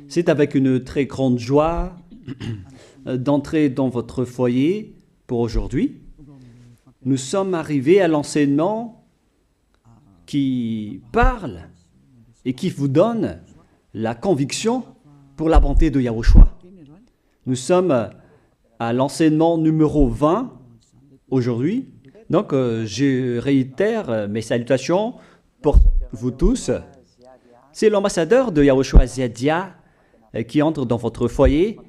C'est avec une très grande joie d'entrer dans votre foyer pour aujourd'hui. Nous sommes arrivés à l'enseignement qui parle et qui vous donne la conviction pour la bonté de Yahushua. Nous sommes à l'enseignement numéro 20 aujourd'hui. Donc, je réitère mes salutations pour vous tous. C'est l'ambassadeur de Yahushua Zedia qui entre dans votre foyer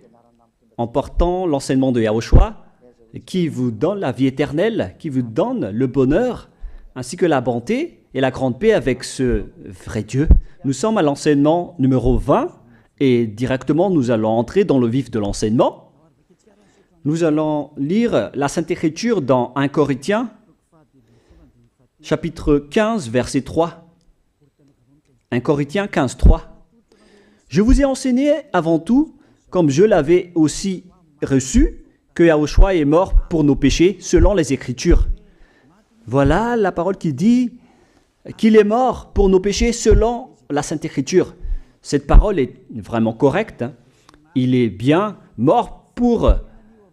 en portant l'enseignement de Yahushua qui vous donne la vie éternelle, qui vous donne le bonheur ainsi que la bonté et la grande paix avec ce vrai Dieu. Nous sommes à l'enseignement numéro 20 et directement nous allons entrer dans le vif de l'enseignement. Nous allons lire la Sainte Écriture dans 1 Corinthiens, chapitre 15, verset 3. 1 Corinthiens 15, 3. Je vous ai enseigné avant tout, comme je l'avais aussi reçu, que Yahushua est mort pour nos péchés selon les Écritures. Voilà la parole qui dit qu'il est mort pour nos péchés selon la Sainte Écriture. Cette parole est vraiment correcte. Il est bien mort pour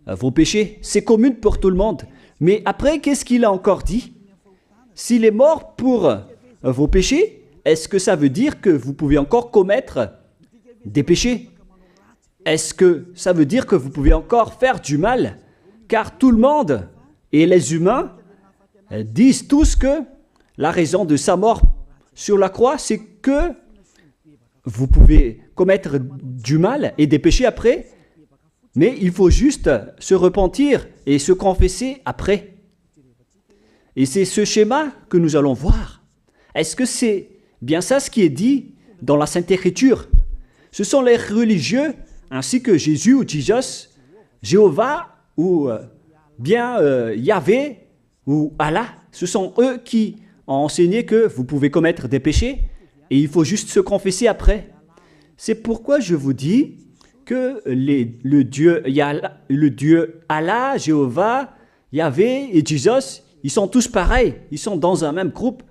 vos péchés. C'est commun pour tout le monde. Mais après, qu'est-ce qu'il a encore dit? S'il est mort pour vos péchés, est-ce que ça veut dire que vous pouvez encore commettre des péchés? Est-ce que ça veut dire que vous pouvez encore faire du mal? Car tout le monde et les humains disent tous que la raison de sa mort sur la croix, c'est que vous pouvez commettre du mal et des péchés après, mais il faut juste se repentir et se confesser après. Et c'est ce schéma que nous allons voir. Est-ce que c'est bien ça ce qui est dit dans la Sainte Écriture? Ce sont les religieux, ainsi que Jésus ou Jesus, Jéhovah ou bien Yahvé ou Allah. Ce sont eux qui ont enseigné que vous pouvez commettre des péchés et il faut juste se confesser après. C'est pourquoi je vous dis que le Dieu Allah, Jéhovah, Yahvé et Jesus, ils sont tous pareils. Ils sont dans un même groupe.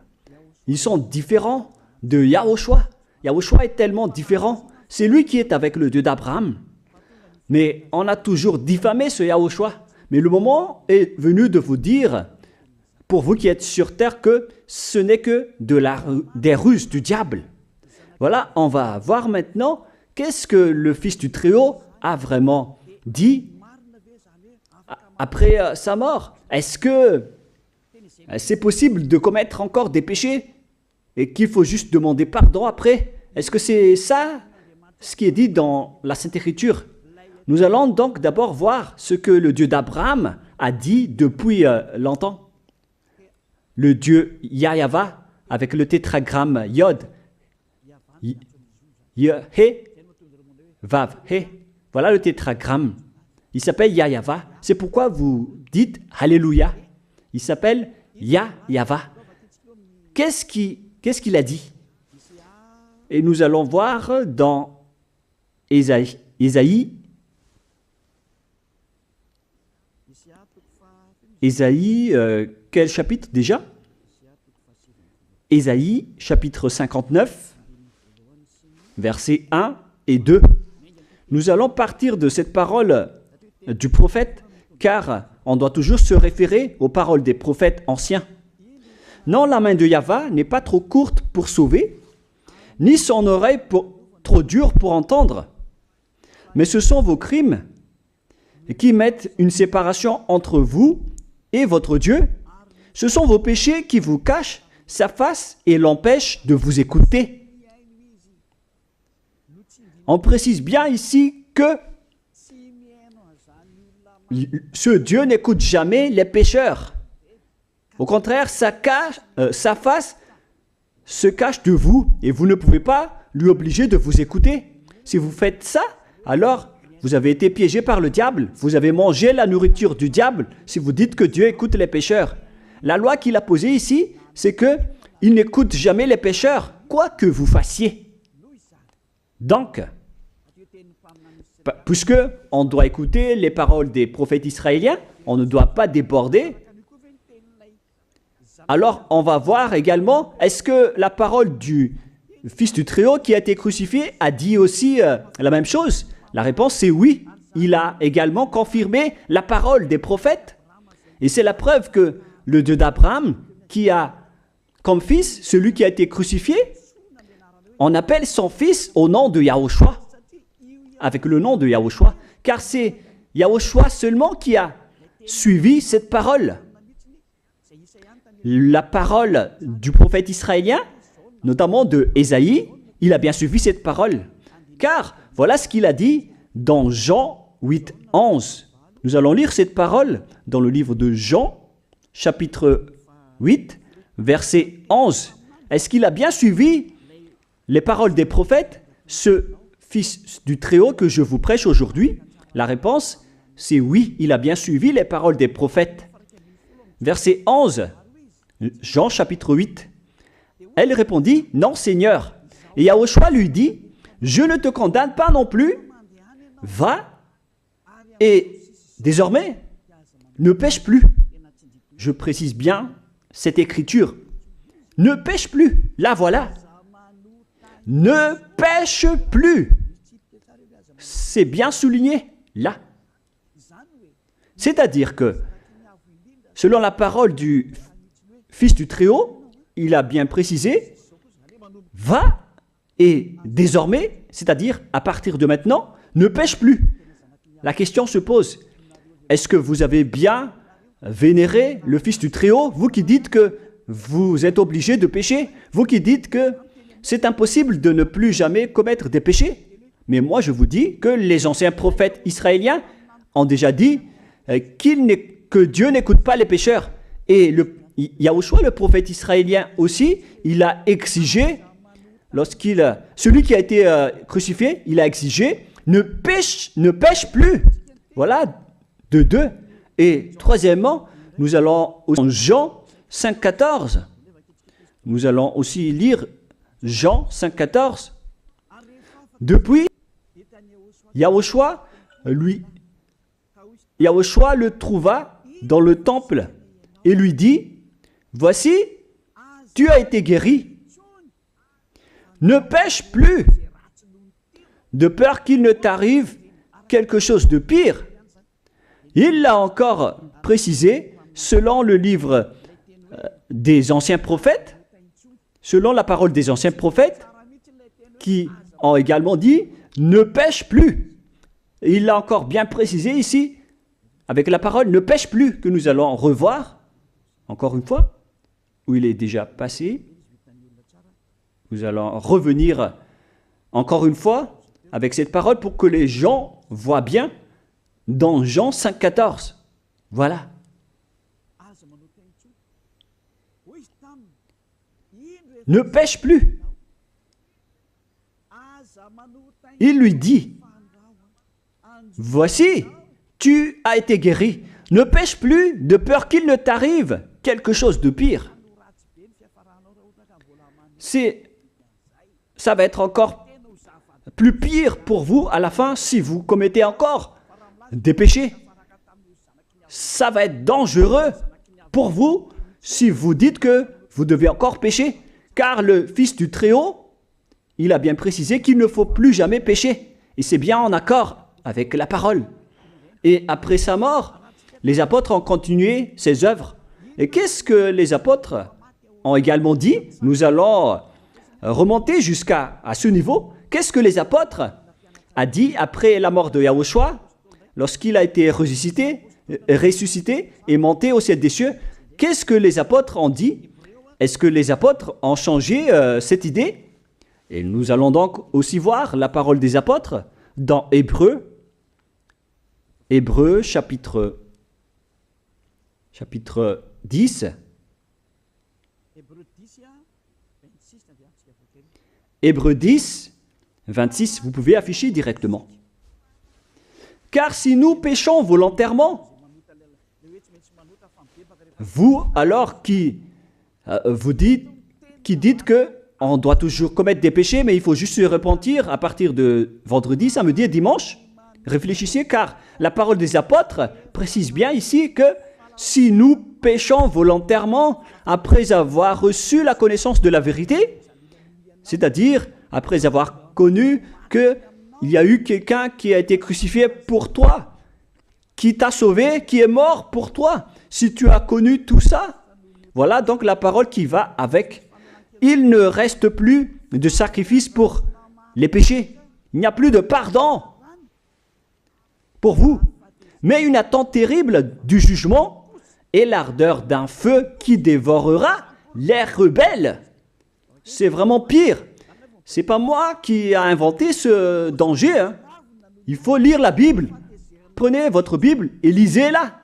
Ils sont différents de Yahushua. Yahushua est tellement différent. C'est lui qui est avec le Dieu d'Abraham. Mais on a toujours diffamé ce Yahushua. Mais le moment est venu de vous dire, pour vous qui êtes sur terre, que ce n'est que des ruses du diable. Voilà, on va voir maintenant qu'est-ce que le Fils du Très-Haut a vraiment dit après sa mort. Est-ce que c'est possible de commettre encore des péchés et qu'il faut juste demander pardon après? Est-ce que c'est ça ce qui est dit dans la Sainte Écriture? Nous allons donc d'abord voir ce que le Dieu d'Abraham a dit depuis longtemps. Le Dieu Yahva avec le tétragramme Yod, He, Vav, He. Voilà le tétragramme. Il s'appelle Yahva. C'est pourquoi vous dites Alléluia. Il s'appelle Yahva. Qu'est-ce qu'il a dit? Et nous allons voir dans Ésaïe, quel chapitre déjà? Ésaïe, chapitre 59, versets 1 et 2. Nous allons partir de cette parole du prophète, car on doit toujours se référer aux paroles des prophètes anciens. Non, la main de Yahva n'est pas trop courte pour sauver, ni son oreille trop dure pour entendre. Mais ce sont vos crimes qui mettent une séparation entre vous et votre Dieu. Ce sont vos péchés qui vous cachent sa face et l'empêchent de vous écouter. On précise bien ici que ce Dieu n'écoute jamais les pécheurs. Au contraire, sa face se cache de vous et vous ne pouvez pas lui obliger de vous écouter. Si vous faites ça, alors vous avez été piégé par le diable. Vous avez mangé la nourriture du diable si vous dites que Dieu écoute les pécheurs. La loi qu'il a posée ici, c'est qu'il n'écoute jamais les pécheurs, quoi que vous fassiez. Donc, puisque on doit écouter les paroles des prophètes israéliens, on ne doit pas déborder. Alors, on va voir également, est-ce que la parole du le Fils du Très-Haut qui a été crucifié a dit aussi la même chose? La réponse c'est oui. Il a également confirmé la parole des prophètes. Et c'est la preuve que le Dieu d'Abraham, qui a comme fils celui qui a été crucifié, on appelle son fils au nom de Yahushua, avec le nom de Yahushua, car c'est Yahushua seulement qui a suivi cette parole. La parole du prophète israélien, notamment de Ésaïe, il a bien suivi cette parole. Car voilà ce qu'il a dit dans Jean 8, 11. Nous allons lire cette parole dans le livre de Jean, chapitre 8, verset 11. Est-ce qu'il a bien suivi les paroles des prophètes, ce Fils du Très-Haut que je vous prêche aujourd'hui? La réponse, c'est oui, il a bien suivi les paroles des prophètes. Verset 11, Jean chapitre 8. Elle répondit, non Seigneur. Et Yahushua lui dit, je ne te condamne pas non plus, va et désormais ne pêche plus. Je précise bien cette écriture. Ne pêche plus, là voilà. Ne pêche plus. C'est bien souligné, là. C'est-à-dire que, selon la parole du Fils du Très-Haut, il a bien précisé, va et désormais, c'est-à-dire à partir de maintenant, ne pêche plus. La question se pose, est-ce que vous avez bien vénéré le Fils du Très-Haut, vous qui dites que vous êtes obligé de pécher, vous qui dites que c'est impossible de ne plus jamais commettre des péchés? Mais moi je vous dis que les anciens prophètes israéliens ont déjà dit que Dieu n'écoute pas les pécheurs. Et Yahushua, le prophète israélien aussi, il a exigé, celui qui a été crucifié, il a exigé, ne pêche plus. Voilà, de deux. Et troisièmement, nous allons en Jean 5,14. Nous allons aussi lire Jean 5,14. Depuis, Yahushua le trouva dans le temple et lui dit, voici, tu as été guéri. Ne pêche plus, de peur qu'il ne t'arrive quelque chose de pire. Il l'a encore précisé selon le livre des anciens prophètes, selon la parole des anciens prophètes, qui ont également dit « ne pêche plus ». Il l'a encore bien précisé ici, avec la parole « ne pêche plus » que nous allons revoir, encore une fois, où il est déjà passé. Nous allons revenir encore une fois avec cette parole pour que les gens voient bien dans Jean 5,14. Voilà. Ne pêche plus. Il lui dit, voici, tu as été guéri. Ne pêche plus de peur qu'il ne t'arrive quelque chose de pire. Ça va être encore plus pire pour vous à la fin si vous commettez encore des péchés. Ça va être dangereux pour vous si vous dites que vous devez encore pécher. Car le Fils du Très-Haut, il a bien précisé qu'il ne faut plus jamais pécher. Et c'est bien en accord avec la parole. Et après sa mort, les apôtres ont continué ses œuvres. Et qu'est-ce que les apôtres ont également dit? Nous allons remonter jusqu'à ce niveau. Qu'est-ce que les apôtres ont dit après la mort de Yahushua, lorsqu'il a été ressuscité et monté au ciel des cieux? Qu'est-ce que les apôtres ont dit? Est-ce que les apôtres ont changé cette idée? Et nous allons donc aussi voir la parole des apôtres dans Hébreux chapitre 10. Hébreux 10, 26, vous pouvez afficher directement. Car si nous péchons volontairement, vous alors qui dites que on doit toujours commettre des péchés, mais il faut juste se repentir à partir de vendredi, samedi et dimanche, réfléchissez, car la parole des apôtres précise bien ici que si nous péchons volontairement après avoir reçu la connaissance de la vérité, C'est-à-dire, après avoir connu qu'il y a eu quelqu'un qui a été crucifié pour toi, qui t'a sauvé, qui est mort pour toi. Si tu as connu tout ça, voilà donc la parole qui va avec. Il ne reste plus de sacrifice pour les péchés. Il n'y a plus de pardon pour vous. Mais une attente terrible du jugement et l'ardeur d'un feu qui dévorera les rebelles. C'est vraiment pire. C'est pas moi qui ai inventé ce danger. Hein. Il faut lire la Bible. Prenez votre Bible et lisez-la.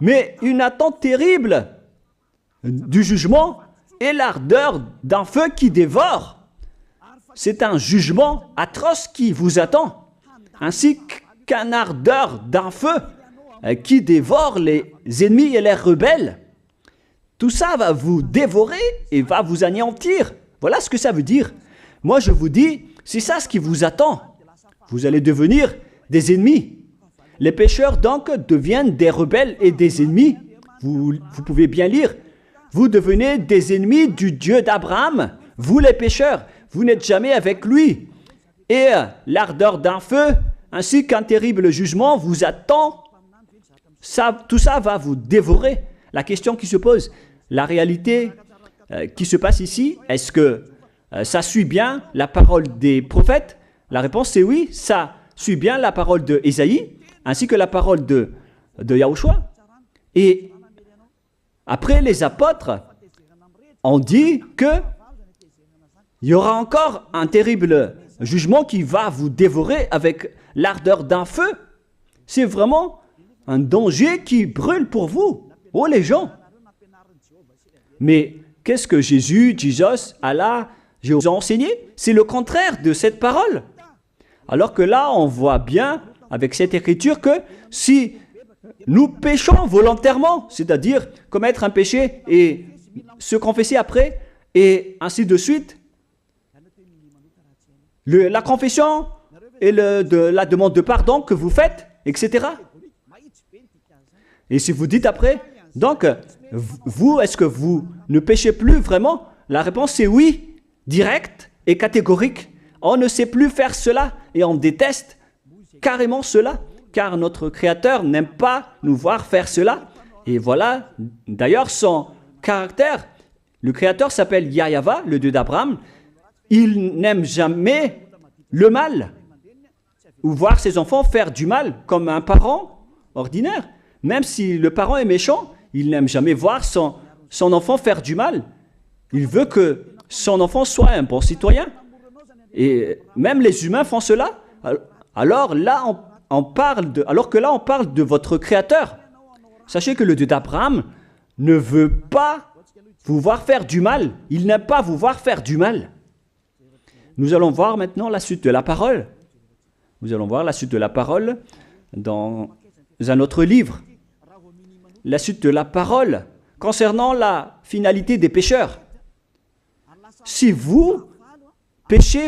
Mais une attente terrible du jugement et l'ardeur d'un feu qui dévore. C'est un jugement atroce qui vous attend, ainsi qu'un ardeur d'un feu qui dévore les ennemis et les rebelles. Tout ça va vous dévorer et va vous anéantir. Voilà ce que ça veut dire. Moi, je vous dis, c'est ça ce qui vous attend. Vous allez devenir des ennemis. Les pécheurs, donc, deviennent des rebelles et des ennemis. Vous pouvez bien lire. Vous devenez des ennemis du Dieu d'Abraham. Vous, les pécheurs, vous n'êtes jamais avec lui. Et l'ardeur d'un feu, ainsi qu'un terrible jugement, vous attend. Tout ça va vous dévorer. La question qui se pose, la réalité qui se passe ici, est-ce que ça suit bien la parole des prophètes? La réponse c'est oui, ça suit bien la parole de Ésaïe, ainsi que la parole de Yahushua. Et après, les apôtres ont dit qu'il y aura encore un terrible jugement qui va vous dévorer avec l'ardeur d'un feu. C'est vraiment un danger qui brûle pour vous. Oh les gens! Mais qu'est-ce que Jésus, Allah, je vous ai enseigné? C'est le contraire de cette parole. Alors que là, on voit bien avec cette écriture que si nous péchons volontairement, c'est-à-dire commettre un péché et se confesser après, et ainsi de suite, la confession et la demande de pardon que vous faites, etc. Et si vous dites après, donc, vous, est-ce que vous ne péchez plus vraiment? La réponse c'est oui, direct et catégorique. On ne sait plus faire cela et on déteste carrément cela, car notre Créateur n'aime pas nous voir faire cela. Et voilà, d'ailleurs, son caractère. Le Créateur s'appelle Yahva, le Dieu d'Abraham. Il n'aime jamais le mal, ou voir ses enfants faire du mal, comme un parent ordinaire. Même si le parent est méchant, il n'aime jamais voir son enfant faire du mal. Il veut que son enfant soit un bon citoyen. Et même les humains font cela. Alors que là, on parle de votre Créateur. Sachez que le Dieu d'Abraham ne veut pas vous voir faire du mal. Il n'aime pas vous voir faire du mal. Nous allons voir maintenant la suite de la parole. Nous allons voir la suite de la parole dans un autre livre. La suite de la parole concernant la finalité des pécheurs. Si vous péchez,